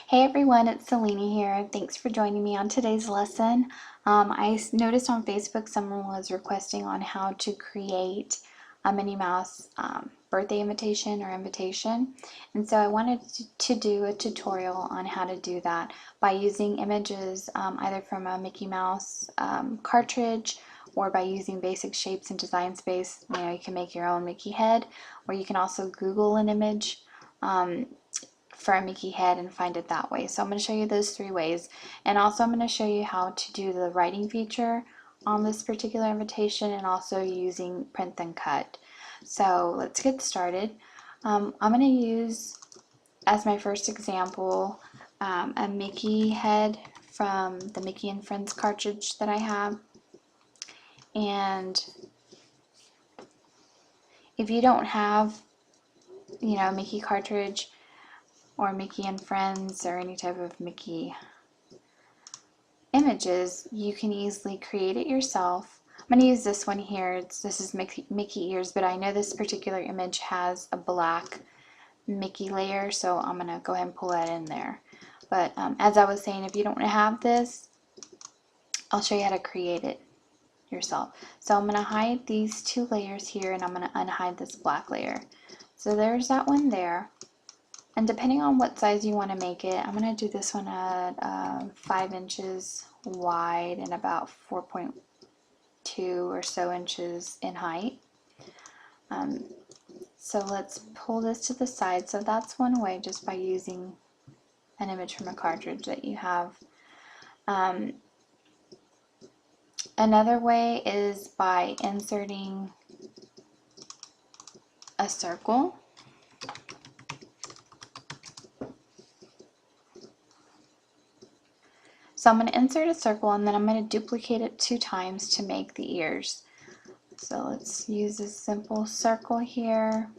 Hey everyone, it's Selene here. Thanks for joining me on today's lesson. I noticed on Facebook someone was requesting on how to create a Minnie Mouse birthday invitation or invitation. And so I wanted to do a tutorial on how to do that by using images either from a Mickey Mouse cartridge or by using basic shapes in Design Space. You know, you can make your own Mickey head, or you can also Google an image for a Mickey head and find it that way. So I'm going to show you those three ways, and also I'm going to show you how to do the writing feature on this particular invitation and also using print then cut. So let's get started. I'm going to use as my first example a Mickey head from the Mickey and Friends cartridge that I have. And if you don't have, you know, a Mickey cartridge or Mickey and Friends or any type of Mickey images, you can easily create it yourself. I'm going to use this one here. This is Mickey ears, but I know this particular image has a black Mickey layer, so I'm going to go ahead and pull that in there. But as I was saying, if you don't have this, I'll show you how to create it yourself. So I'm going to hide these two layers here, and I'm going to unhide this black layer. So there's that one there. And depending on what size you want to make it, I'm going to do this one at 5 inches wide and about 4.2 or so inches in height. So let's pull this to the side. So that's one way, just by using an image from a cartridge that you have. Another way is by inserting a circle. So I'm going to insert a circle, and then I'm going to duplicate it 2 times to make the ears. So let's use a simple circle here.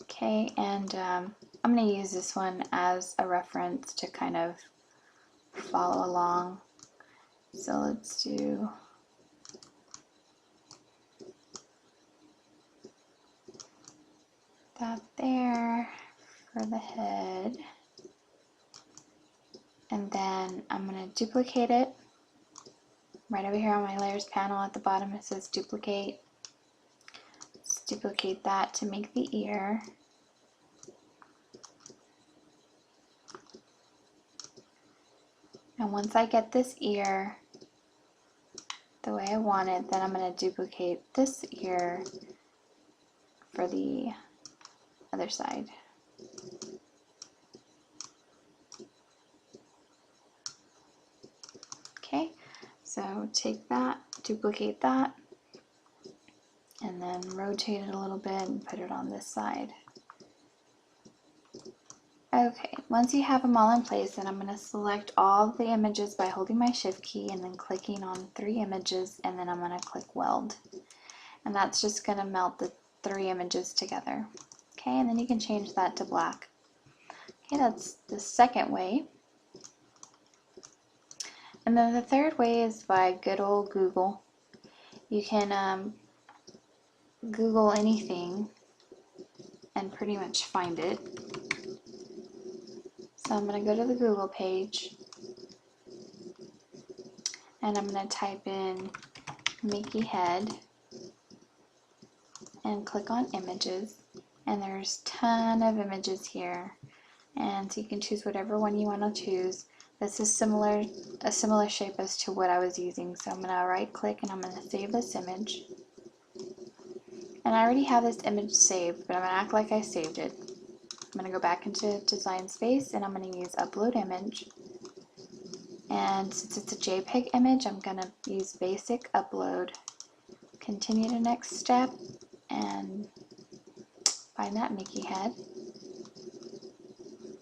Okay, and I'm going to use this one as a reference to kind of follow along. So let's do that there for the head. And then I'm going to duplicate it right over here on my layers panel. At the bottom it says duplicate. Let's duplicate that to make the ear. And once I get this ear the way I want it, then I'm going to duplicate this ear for the other side. Okay, so take that, duplicate that, and then rotate it a little bit and put it on this side. Okay, once you have them all in place, then I'm going to select all the images by holding my shift key and then clicking on 3 images, and then I'm going to click weld. And that's just going to melt the 3 images together. Okay, and then you can change that to black. Okay, that's the second way. And then the third way is by good old Google. You can Google anything and pretty much find it. So I'm going to go to the Google page, and I'm going to type in Mickey head and click on images, and there's a ton of images here, and so you can choose whatever one you want to choose. This is a similar shape as to what I was using, so I'm going to right click and I'm going to save this image. And I already have this image saved, but I'm going to act like I saved it. I'm going to go back into Design Space, and I'm going to use Upload Image. And since it's a JPEG image, I'm going to use Basic Upload. Continue to next step and find that Mickey head.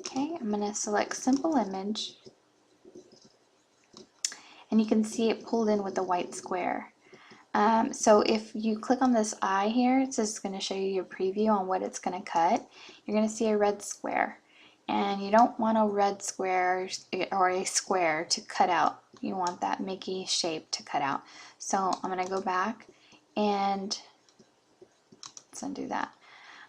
Okay, I'm going to select Simple Image. And you can see it pulled in with a white square. So if you click on this eye here, it's just going to show you your preview on what it's going to cut. You're going to see a red square, and you don't want a red square or a square to cut out. You want that Mickey shape to cut out. So I'm going to go back and let's undo that.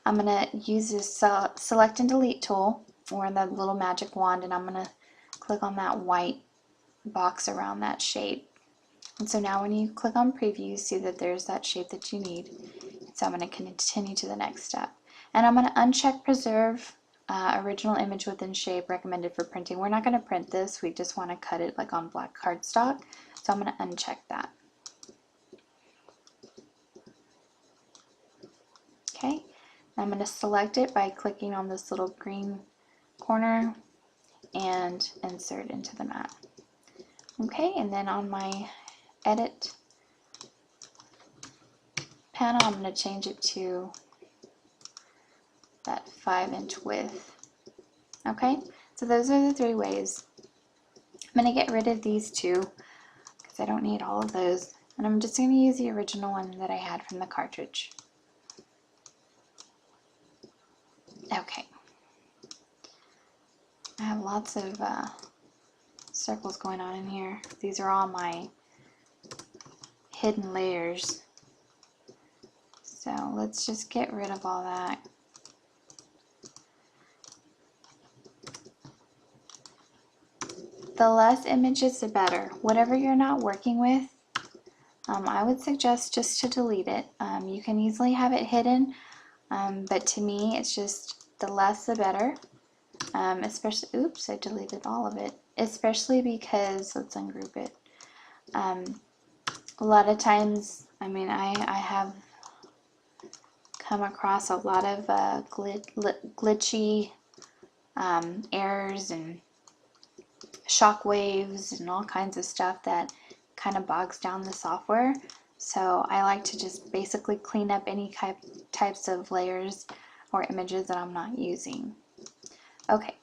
I'm going to use this select and delete tool, or the little magic wand, and I'm going to click on that white box around that shape. And so now when you click on preview, you see that there's that shape that you need. So I'm going to continue to the next step. And I'm going to uncheck preserve original image within shape recommended for printing. We're not going to print this, we just want to cut it like on black cardstock. So I'm going to uncheck that. Okay, I'm going to select it by clicking on this little green corner and insert into the mat. Okay, and then on my edit panel, I'm going to change it to that 5-inch width. Okay, so those are the 3 ways. I'm going to get rid of these 2 because I don't need all of those, and I'm just going to use the original one that I had from the cartridge. Okay, I have lots of circles going on in here. These are all my hidden layers. So let's just get rid of all that. The less images, the better. Whatever you're not working with, I would suggest just to delete it. You can easily have it hidden, but to me, it's just the less the better. Especially, oops, I deleted all of it. Especially because, let's ungroup it. A lot of times, I mean, I have come across a lot of glitchy errors and shock waves and all kinds of stuff that kind of bogs down the software. So I like to just basically clean up any types of layers or images that I'm not using. Okay,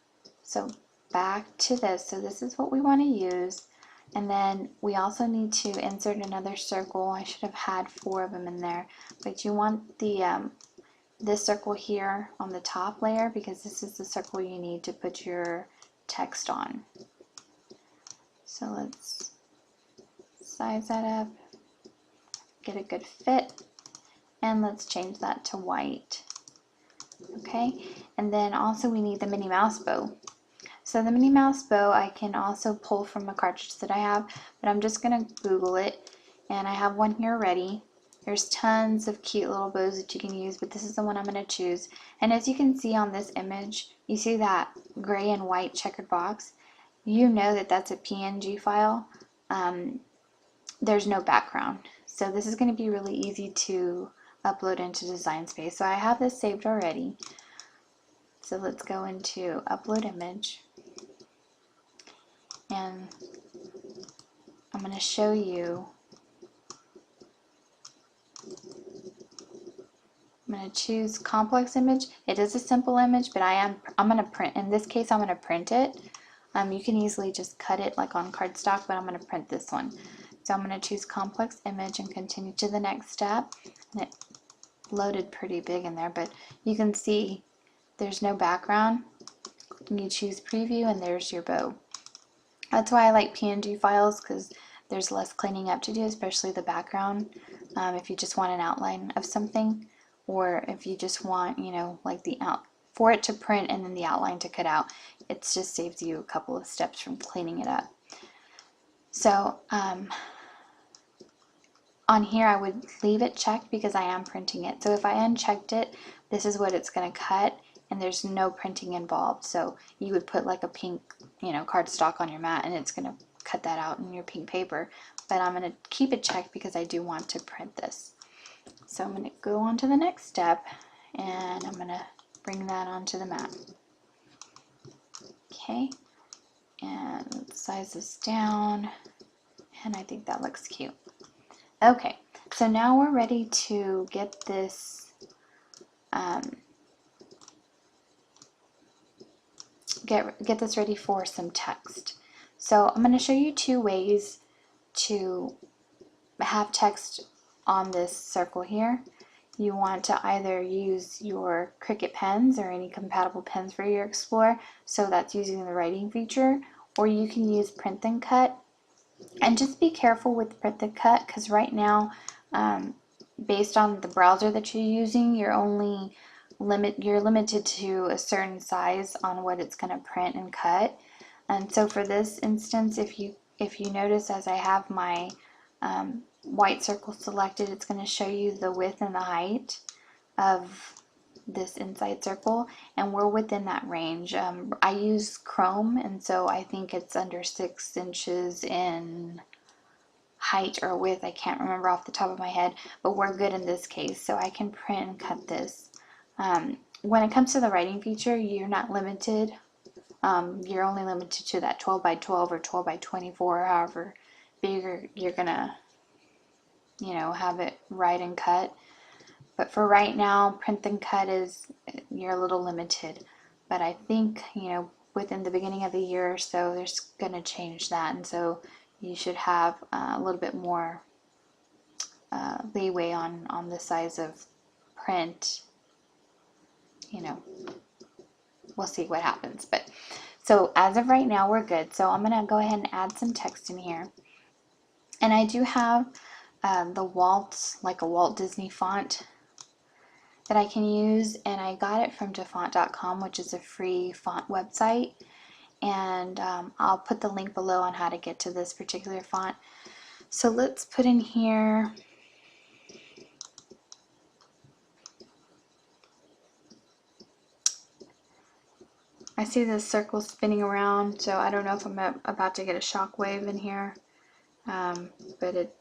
so back to this. So this is what we want to use. And then we also need to insert another circle. I should have had 4 of them in there. But you want the this circle here on the top layer, because this is the circle you need to put your text on. So let's size that up, get a good fit, and let's change that to white. Okay, and then also we need the Minnie Mouse bow. So the Minnie Mouse bow I can also pull from a cartridge that I have, but I'm just going to Google it, and I have one here ready. There's tons of cute little bows that you can use, but this is the one I'm going to choose. And as you can see on this image, you see that gray and white checkered box. You know that that's a PNG file. There's no background. So this is going to be really easy to upload into Design Space. So I have this saved already. So let's go into Upload Image. And I'm going to show you. I'm going to choose complex image. It is a simple image, but I'm going to print. In this case, I'm going to print it. You can easily just cut it like on cardstock, but I'm going to print this one. So I'm going to choose complex image and continue to the next step. And it loaded pretty big in there, but you can see there's no background. You choose preview and there's your bow. That's why I like PNG files, because there's less cleaning up to do, especially the background. If you just want an outline of something, or if you just want, you know, like for it to print and then the outline to cut out, it just saves you a couple of steps from cleaning it up. So on here I would leave it checked because I am printing it. So if I unchecked it, this is what it's going to cut, and there's no printing involved. So you would put like a pink, you know, cardstock on your mat, and it's going to cut that out in your pink paper. But I'm going to keep it checked because I do want to print this. So I'm going to go on to the next step, and I'm going to bring that onto the mat. Okay, and let's size this down, and I think that looks cute. Okay, so now we're ready to get this get this ready for some text. So I'm going to show you 2 ways to have text on this circle here. You want to either use your Cricut pens or any compatible pens for your Explorer, so that's using the writing feature, or you can use print and cut. And just be careful with print and cut, because right now, based on the browser that you're using, you're only you're limited to a certain size on what it's going to print and cut. And so for this instance, if you notice, as I have my white circle selected, it's going to show you the width and the height of this inside circle, and we're within that range. I use chrome, and so I think it's under 6 inches in height or width. I can't remember off the top of my head, but we're good in this case, so I can print and cut this. When it comes to the writing feature, you're not limited. You're only limited to that 12 by 12 or 12 by 24, however big you're gonna, have it write and cut. But for right now, print and cut you're a little limited. But I think, within the beginning of the year or so, there's gonna change that, and so you should have a little bit more leeway on the size of print. We'll see what happens. But so as of right now, we're good. So I'm gonna go ahead and add some text in here, and I do have the Walt, like a Walt Disney font that I can use, and I got it from dafont.com, which is a free font website, and I'll put the link below on how to get to this particular font. So let's put in here I see this circle spinning around, so I don't know if I'm about to get a shock wave in here, but it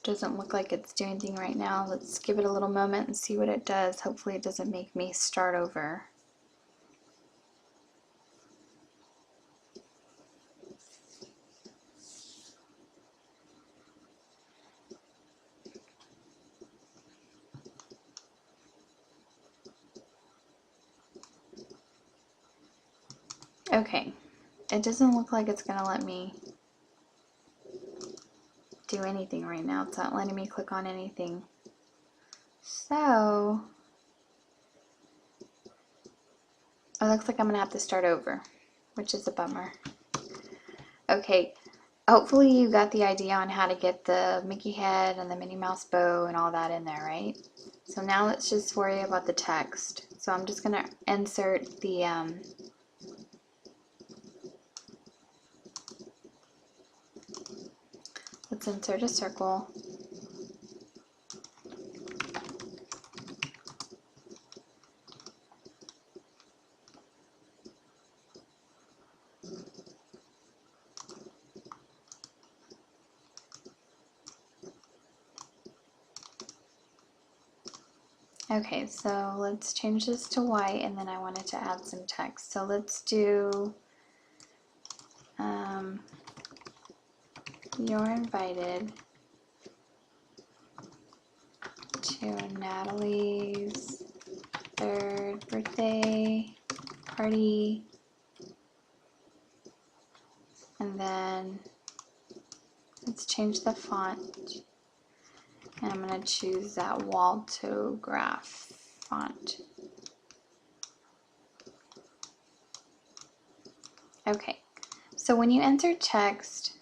doesn't look like it's doing anything right now. Let's give it a little moment and see what it does. Hopefully it doesn't make me start over. Okay, it doesn't look like it's gonna let me do anything right now. It's not letting me click on anything. So it looks like I'm gonna have to start over, which is a bummer. Okay, hopefully you got the idea on how to get the Mickey head and the Minnie Mouse bow and all that in there, right? So now let's just worry about the text. So I'm just gonna insert the let's insert a circle. Okay, so let's change this to white, and then I wanted to add some text. So let's do you're invited to Natalie's 3rd birthday party, and then let's change the font, and I'm going to choose that Waltograph font. Okay, so when you enter text,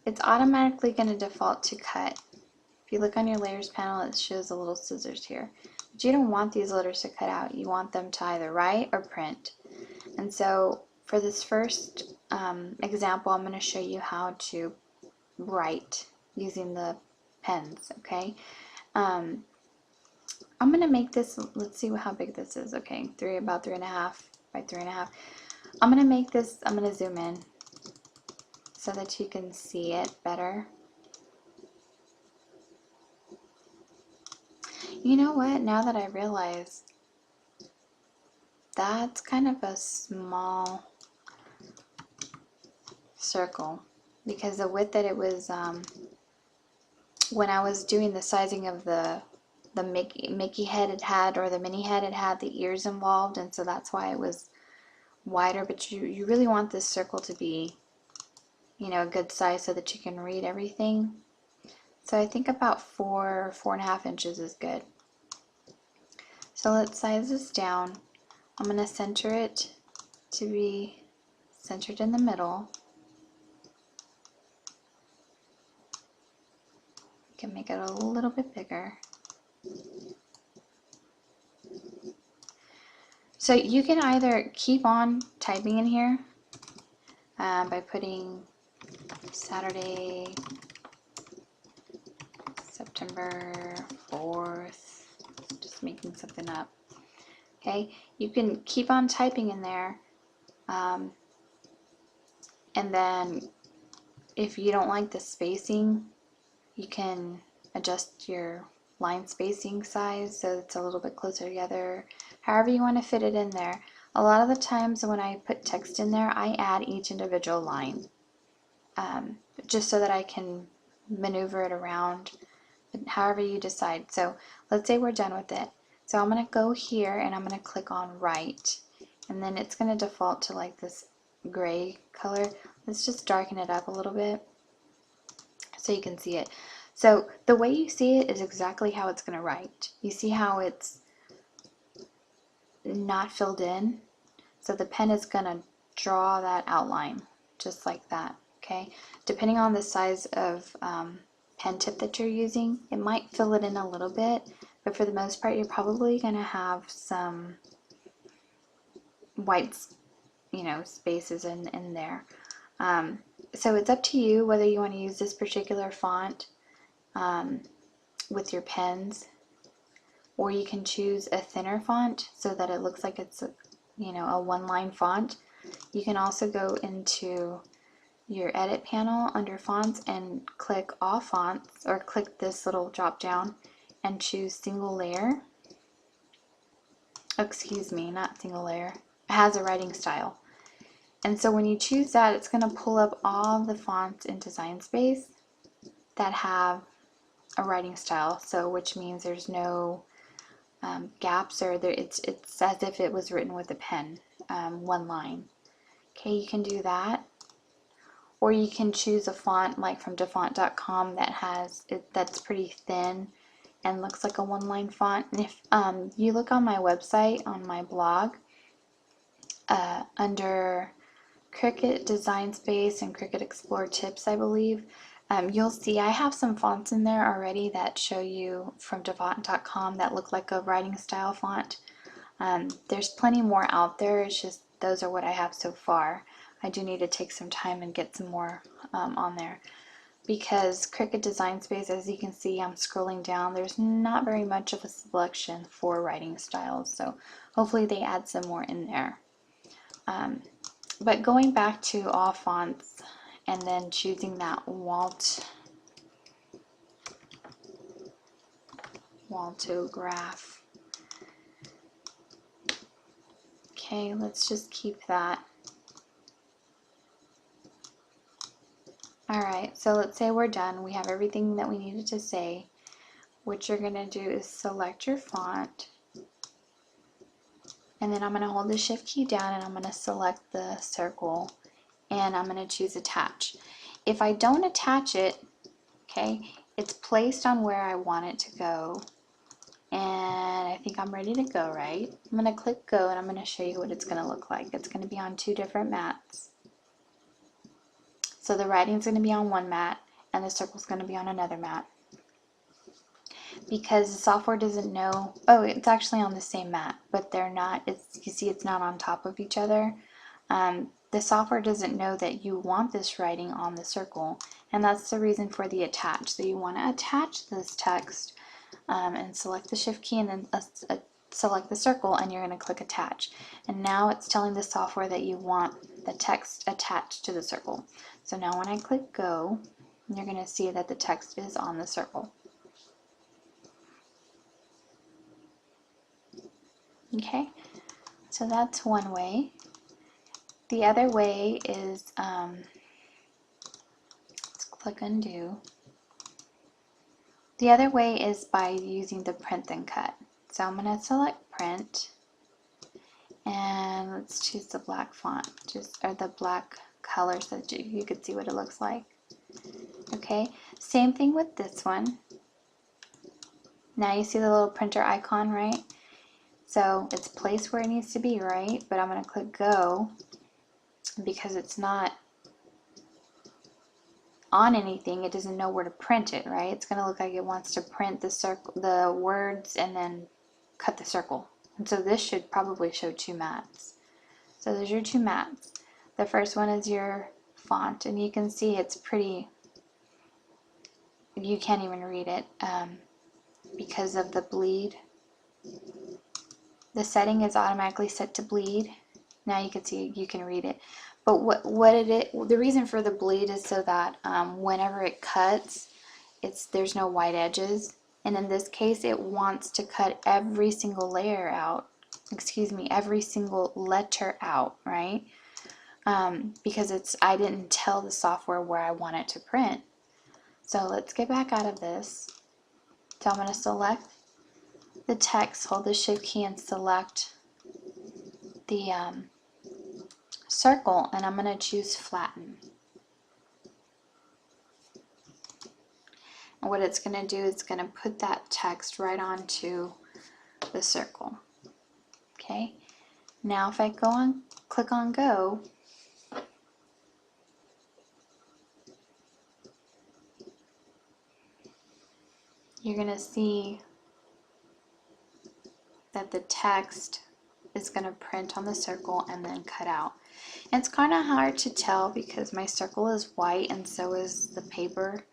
it's automatically going to default to cut. If you look on your layers panel, it shows the little scissors here. But you don't want these letters to cut out. You want them to either write or print. And so for this first example, I'm going to show you how to write using the pens, okay? I'm going to make this, let's see how big this is. Okay, about 3.5 by 3.5. I'm going to make this, I'm going to zoom in so that you can see it better. You know what, now that I realize, that's kind of a small circle, because the width that it was, when I was doing the sizing of the Mickey head it had, or the Minnie head, it had the ears involved, and so that's why it was wider. But you really want this circle to be, a good size so that you can read everything. So I think about 4.5 inches is good. So let's size this down. I'm going to center it to be centered in the middle. can make it a little bit bigger. So you can either keep on typing in here by putting Saturday, September 4th, just making something up. Okay, you can keep on typing in there, and then if you don't like the spacing, you can adjust your line spacing size so it's a little bit closer together. However you want to fit it in there. A lot of the times when I put text in there, I add each individual line, just so that I can maneuver it around, however you decide. So let's say we're done with it. So I'm going to go here and I'm going to click on write, and then it's going to default to like this gray color. Let's just darken it up a little bit so you can see it. So the way you see it is exactly how it's going to write. You see how it's not filled in? So the pen is going to draw that outline just like that, okay? Depending on the size of pen tip that you're using, it might fill it in a little bit, but for the most part, you're probably going to have some white, spaces in there. So it's up to you whether you want to use this particular font with your pens, or you can choose a thinner font so that it looks like it's a one-line font. You can also go into your edit panel under fonts and click all fonts, or click this little drop down and choose single layer. Excuse me, not single layer. It has a writing style. And so when you choose that, it's going to pull up all the fonts in Design Space that have a writing style, so which means there's no gaps, or it's as if it was written with a pen, one line. Okay, you can do that, or you can choose a font like from dafont.com that's pretty thin and looks like a one-line font. And if you look on my website, on my blog, under Cricut Design Space and Cricut Explore Tips, I believe, you'll see I have some fonts in there already that show you from dafont.com that look like a writing style font. There's plenty more out there. It's just those are what I have so far. I do need to take some time and get some more on there, because Cricut Design Space, as you can see, I'm scrolling down, there's not very much of a selection for writing styles, so hopefully they add some more in there. But going back to all fonts and then choosing that Waltograph. Okay, let's just keep that. Alright, so let's say we're done. We have everything that we needed to say. What you're going to do is select your font, and then I'm going to hold the shift key down and I'm going to select the circle, and I'm going to choose attach. If I don't attach it, okay, it's placed on where I want it to go, and I think I'm ready to go, right? I'm going to click go, and I'm going to show you what it's going to look like. It's going to be on two different mats. So the writing's going to be on one mat and the circle's going to be on another mat. Because the software doesn't know, oh, it's actually on the same mat, but they're not, you see it's not on top of each other. The software doesn't know that you want this writing on the circle, and that's the reason for the attach. So you want to attach this text and select the shift key, and then select the circle, and you're going to click attach. And now it's telling the software that you want the text attached to the circle. So now when I click go, you're going to see that the text is on the circle. Okay, so that's one way. The other way is, let's click undo. The other way is by using the print then cut. So I'm going to select print, and let's choose the black font, or the black color, so that you could see what it looks like. Okay, same thing with this one. Now you see the little printer icon, right? So it's placed where it needs to be, right? But I'm going to click go because it's not on anything, it doesn't know where to print it, right? It's going to look like it wants to print the circle, the words, and then cut the circle. And so this should probably show two mats. So there's your two mats. The first one is your font, and you can see it's pretty, you can't even read it because of the bleed. The setting is automatically set to bleed. Now you can see, you can read it. But the reason for the bleed is so that whenever it cuts, there's no white edges. And in this case, it wants to cut every single layer out. Excuse me, every single letter out, right? Because I didn't tell the software where I want it to print. So let's get back out of this. So I'm going to select the text, hold the shift key and select the circle, and I'm going to choose flatten. And what it's going to do is it's going to put that text right onto the circle. Okay, now if I click on go, you're going to see that the text is going to print on the circle and then cut out. And it's kind of hard to tell because my circle is white and so is the paper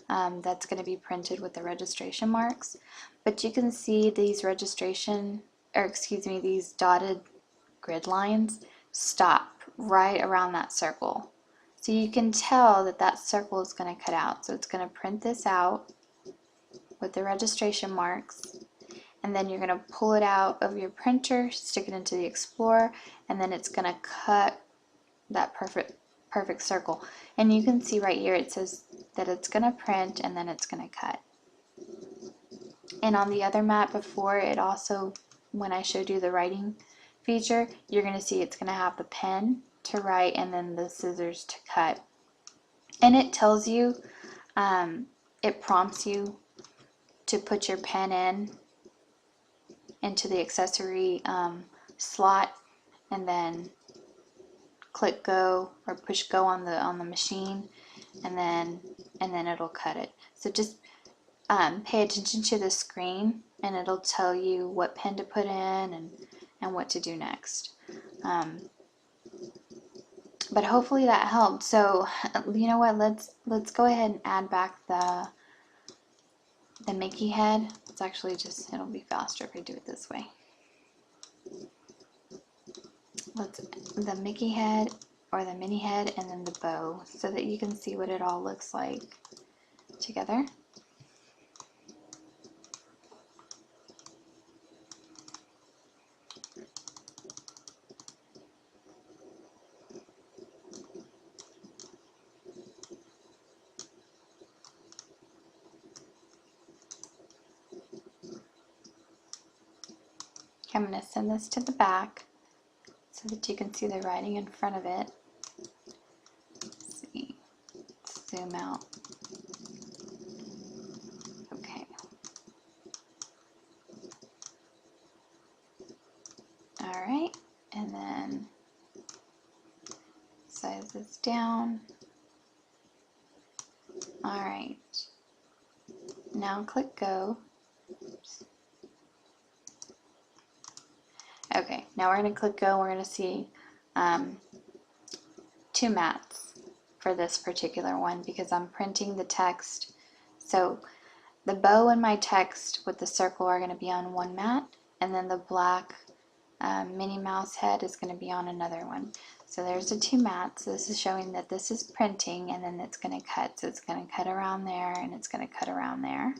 that's going to be printed with the registration marks. But you can see these these dotted grid lines stop right around that circle. So you can tell that that circle is going to cut out. So it's going to print this out with the registration marks, and then you're going to pull it out of your printer, stick it into the Explorer, and then it's going to cut that perfect circle. And you can see right here it says that it's going to print and then it's going to cut. And on the other mat before, it also, when I showed you the writing feature, you're going to see it's going to have the pen to write and then the scissors to cut. And it tells you, it prompts you to put your pen into the accessory slot, and then click go or push go on the machine, and then it'll cut it. So just pay attention to the screen and it'll tell you what pen to put in and what to do next. But hopefully that helped. So you know what, let's go ahead and add back the Mickey head. It's actually just, it'll be faster if I do it this way. The Mickey head or the Minnie head, and then the bow, so that you can see what it all looks like together. I'm going to send this to the back so that you can see the writing in front of it. Let's see. Let's zoom out. Okay. Alright, and then size this down. Alright. Now click go. Oops. Okay, now we're going to click go. We're going to see two mats for this particular one because I'm printing the text. So the bow and my text with the circle are going to be on one mat, and then the black Minnie Mouse head is going to be on another one. So there's the two mats. This is showing that this is printing, and then it's going to cut. So it's going to cut around there, and it's going to cut around there.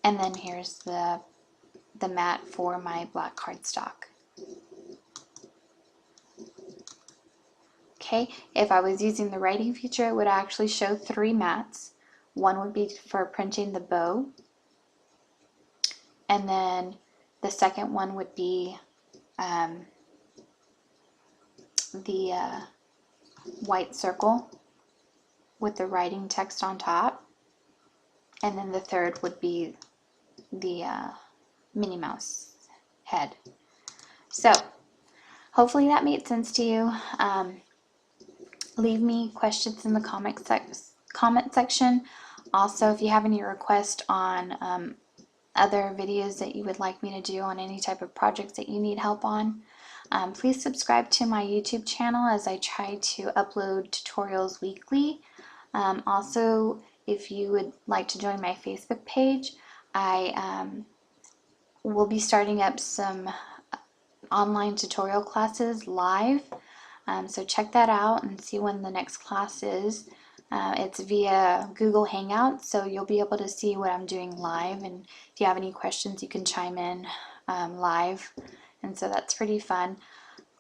And then here's the mat for my black cardstock. Okay, if I was using the writing feature, it would actually show three mats. One would be for printing the bow, and then the second one would be the white circle with the writing text on top, and then the third would be the Minnie Mouse head. So hopefully that made sense to you. Leave me questions in the comment section. Also, if you have any requests on other videos that you would like me to do on any type of projects that you need help on, please subscribe to my YouTube channel as I try to upload tutorials weekly. Also, if you would like to join my Facebook page, I will be starting up some online tutorial classes live. So check that out and see when the next class is. It's via Google Hangouts, so you'll be able to see what I'm doing live, and if you have any questions you can chime in live, and so that's pretty fun.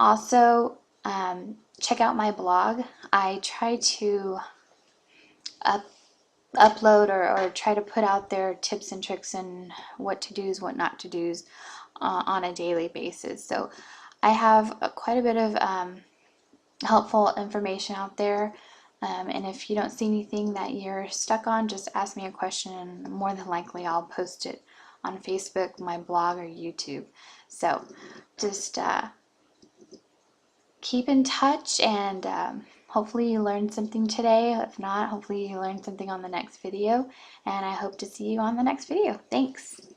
Also, check out my blog. I try to upload or try to put out there tips and tricks and what to do's, what not to do's on a daily basis. So I have quite a bit of helpful information out there. And if you don't see anything that you're stuck on, just ask me a question and more than likely I'll post it on Facebook, my blog, or YouTube. So just keep in touch, and hopefully you learned something today. If not, hopefully you learned something on the next video, and I hope to see you on the next video. Thanks.